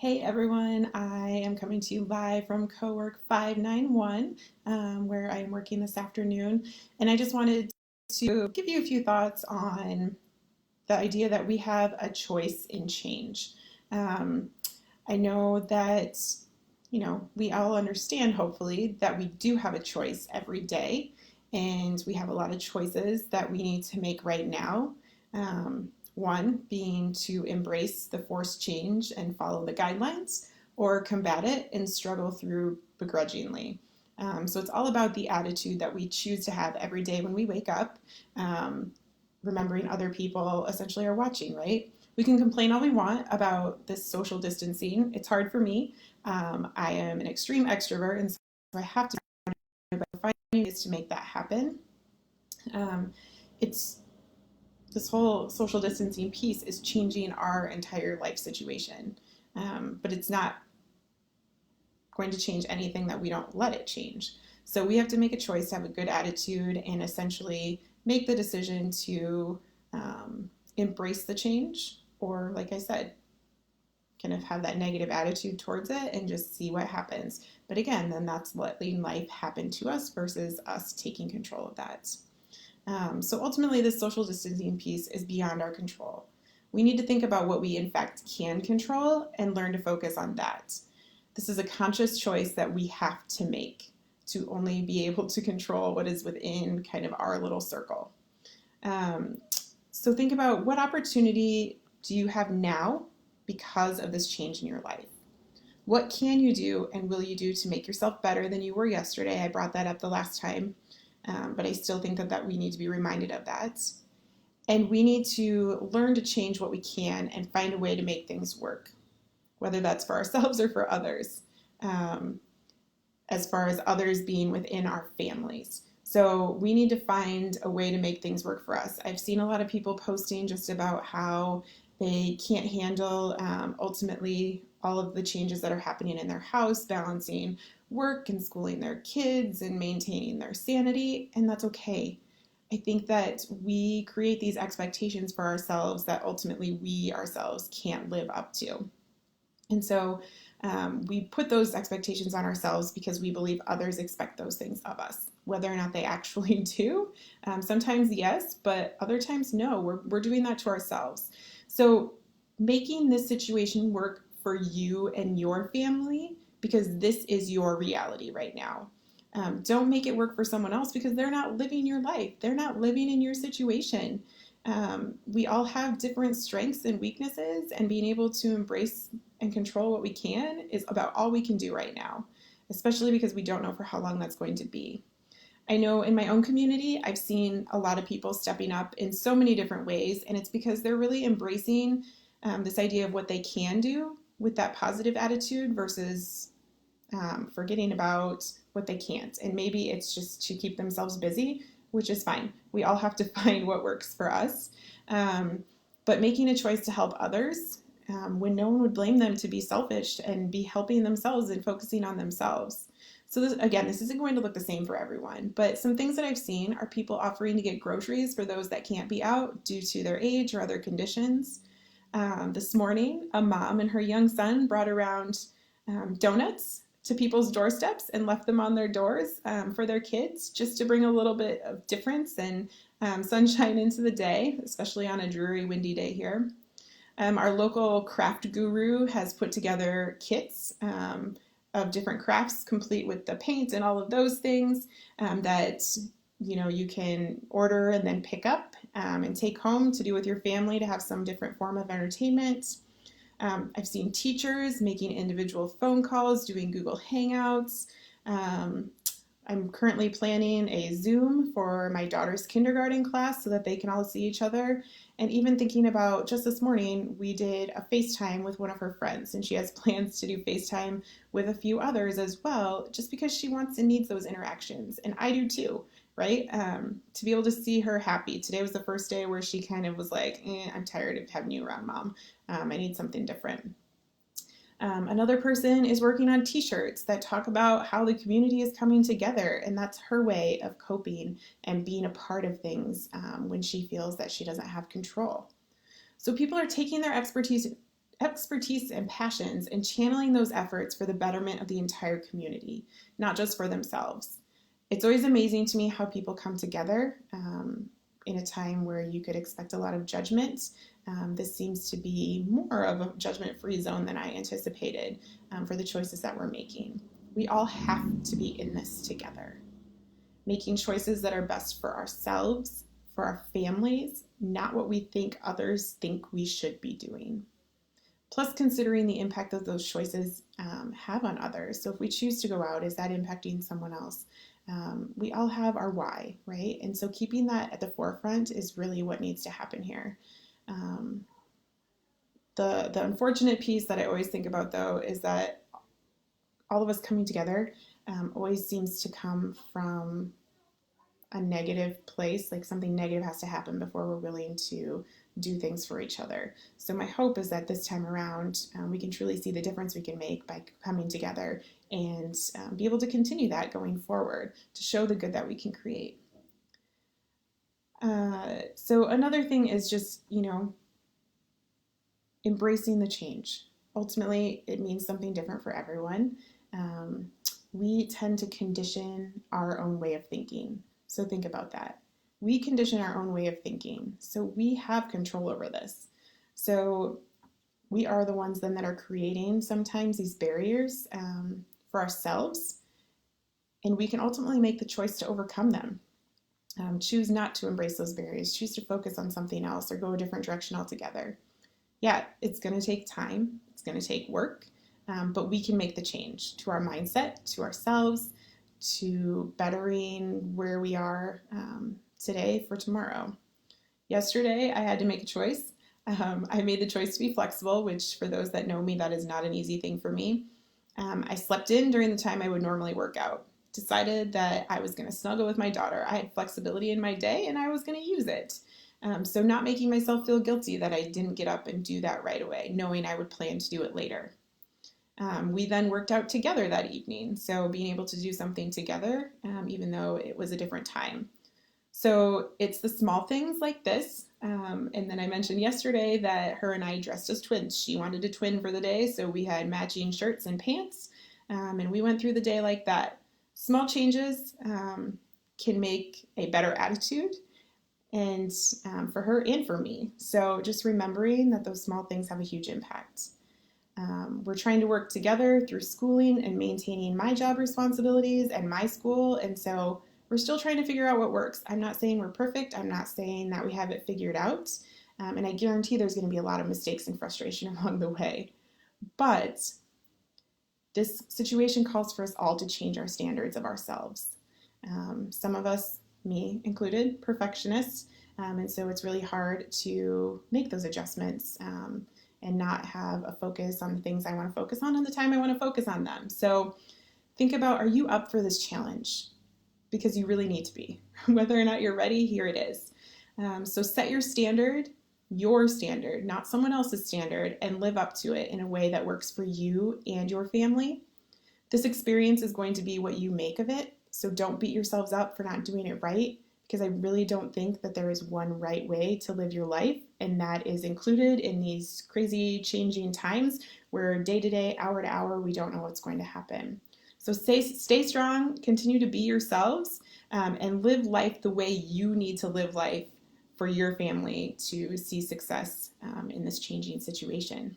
Hey everyone, I am coming to you live from Cowork 591, where I am working this afternoon. And I just wanted to give you a few thoughts on the idea that we have a choice in change. Um, I know that, we all understand, hopefully, that we do have a choice every day, and we have a lot of choices that we need to make right now. One being to embrace the forced change and follow the guidelines, or combat it and struggle through begrudgingly. So it's all about the attitude that we choose to have every day when we wake up, um, remembering other people essentially are watching, right? We can complain all we want about this social distancing. It's hard for me. I am an extreme extrovert, and so I have to find ways to make that happen. Um, it's this whole social distancing piece is changing our entire life situation, but it's not going to change anything that we don't let it change. So we have to make a choice to have a good attitude and essentially make the decision to embrace the change, or, like I said, kind of have that negative attitude towards it and just see what happens. But again, then that's letting life happen to us versus us taking control of that. So ultimately, this social distancing piece is beyond our control. We need to think about what we in fact can control and learn to focus on that. This is a conscious choice that we have to make to only be able to control what is within kind of our little circle. Um, so think about, what opportunity do you have now because of this change in your life? What can you do and will you do to make yourself better than you were yesterday? I brought that up the last time, but I still think that we need to be reminded of that. And we need to learn to change what we can and find a way to make things work, whether that's for ourselves or for others, um, as far as others being within our families. So we need to find a way to make things work for us. I've seen a lot of people posting just about how they can't handle ultimately all of the changes that are happening in their house, balancing work and schooling their kids and maintaining their sanity, and that's okay. I think that we create these expectations for ourselves that ultimately we ourselves can't live up to. And so we put those expectations on ourselves because we believe others expect those things of us. Whether or not they actually do, sometimes yes, but other times no. We're doing that to ourselves. So making this situation work for you and your family, because this is your reality right now. Don't make it work for someone else because they're not living your life. They're not living in your situation. We all have different strengths and weaknesses, and being able to embrace and control what we can is about all we can do right now, especially because we don't know for how long that's going to be. I know in my own community, I've seen a lot of people stepping up in so many different ways, and it's because they're really embracing this idea of what they can do with that positive attitude versus forgetting about what they can't. And maybe it's just to keep themselves busy, which is fine. We all have to find what works for us. Um, but making a choice to help others when no one would blame them to be selfish and be helping themselves and focusing on themselves. So this, again, this isn't going to look the same for everyone, but some things that I've seen are people offering to get groceries for those that can't be out due to their age or other conditions. This morning, a mom and her young son brought around donuts to people's doorsteps and left them on their doors for their kids, just to bring a little bit of difference and sunshine into the day, especially on a dreary, windy day here. Our local craft guru has put together kits of different crafts, complete with the paint and all of those things that you can order and then pick up and take home to do with your family to have some different form of entertainment. I've seen teachers making individual phone calls, doing Google Hangouts. Um, I'm currently planning a Zoom for my daughter's kindergarten class so that they can all see each other. And even thinking about, just this morning, we did a FaceTime with one of her friends, and she has plans to do FaceTime with a few others as well, just because she wants and needs those interactions. And I do too, right? To be able to see her happy. Today was the first day where she kind of was like, I'm tired of having you around, Mom. I need something different. Another person is working on t-shirts that talk about how the community is coming together, and that's her way of coping and being a part of things when she feels that she doesn't have control. So people are taking their expertise and passions and channeling those efforts for the betterment of the entire community, not just for themselves. It's always amazing to me how people come together in a time where you could expect a lot of judgment. This seems to be more of a judgment-free zone than I anticipated for the choices that we're making. We all have to be in this together, making choices that are best for ourselves, for our families, not what we think others think we should be doing. Plus, considering the impact that those choices have on others. So if we choose to go out, is that impacting someone else? We all have our why, right? And so keeping that at the forefront is really what needs to happen here. The unfortunate piece that I always think about, though, is that all of us coming together always seems to come from a negative place, like something negative has to happen before we're willing to do things for each other. So my hope is that this time around we can truly see the difference we can make by coming together and be able to continue that going forward to show the good that we can create. So another thing is just, embracing the change. Ultimately, it means something different for everyone. We tend to condition our own way of thinking. So think about that. We condition our own way of thinking. So we have control over this. So we are the ones then that are creating sometimes these barriers for ourselves. And we can ultimately make the choice to overcome them. Choose not to embrace those barriers. Choose to focus on something else or go a different direction altogether. Yeah, it's going to take time. It's going to take work. But we can make the change to our mindset, to ourselves, to bettering where we are today for tomorrow. Yesterday, I had to make a choice. I made the choice to be flexible, which for those that know me, that is not an easy thing for me. I slept in during the time I would normally work out. Decided that I was going to snuggle with my daughter. I had flexibility in my day and I was going to use it. So not making myself feel guilty that I didn't get up and do that right away, knowing I would plan to do it later. We then worked out together that evening, so being able to do something together, even though it was a different time. So it's the small things like this. And then I mentioned yesterday that her and I dressed as twins. She wanted to twin for the day, so we had matching shirts and pants, and we went through the day like that. Small changes can make a better attitude, and for her and for me. So just remembering that those small things have a huge impact. We're trying to work together through schooling and maintaining my job responsibilities and my school, and so we're still trying to figure out what works. I'm not saying we're perfect. I'm not saying that we have it figured out, and I guarantee there's going to be a lot of mistakes and frustration along the way. But this situation calls for us all to change our standards of ourselves. Some of us, me included, perfectionists, and so it's really hard to make those adjustments and not have a focus on the things I want to focus on the time I want to focus on them. So think about, are you up for this challenge? Because you really need to be. Whether or not you're ready, here it is. So set your standard, not someone else's standard, and live up to it in a way that works for you and your family. This experience is going to be what you make of it, so don't beat yourselves up for not doing it right, because I really don't think that there is one right way to live your life, and that is included in these crazy changing times where day to day, hour to hour, we don't know what's going to happen. So stay strong, continue to be yourselves, and live life the way you need to live life for your family to see success in this changing situation.